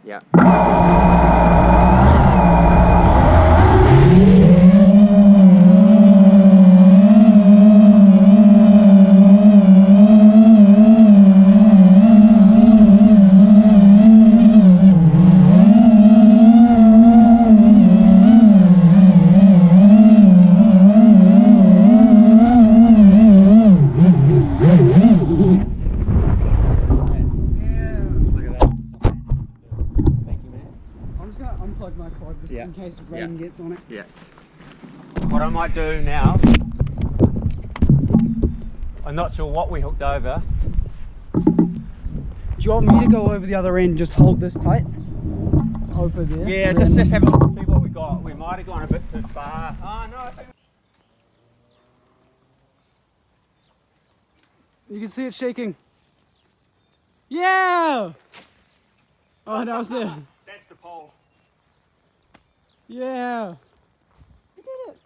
Yeah. I'm just gonna unplug my quad just Yeah. in case rain gets on it. Yeah. What I might do now, I'm not sure what we hooked over. Do you want me to go over the other end, just hold this tight? Over there? Yeah, just have a look and see what we got. We might have gone a bit too far. Oh no, I think You can see it shaking. Yeah! Oh, now it's there. that's the pole. Yeah! We did it!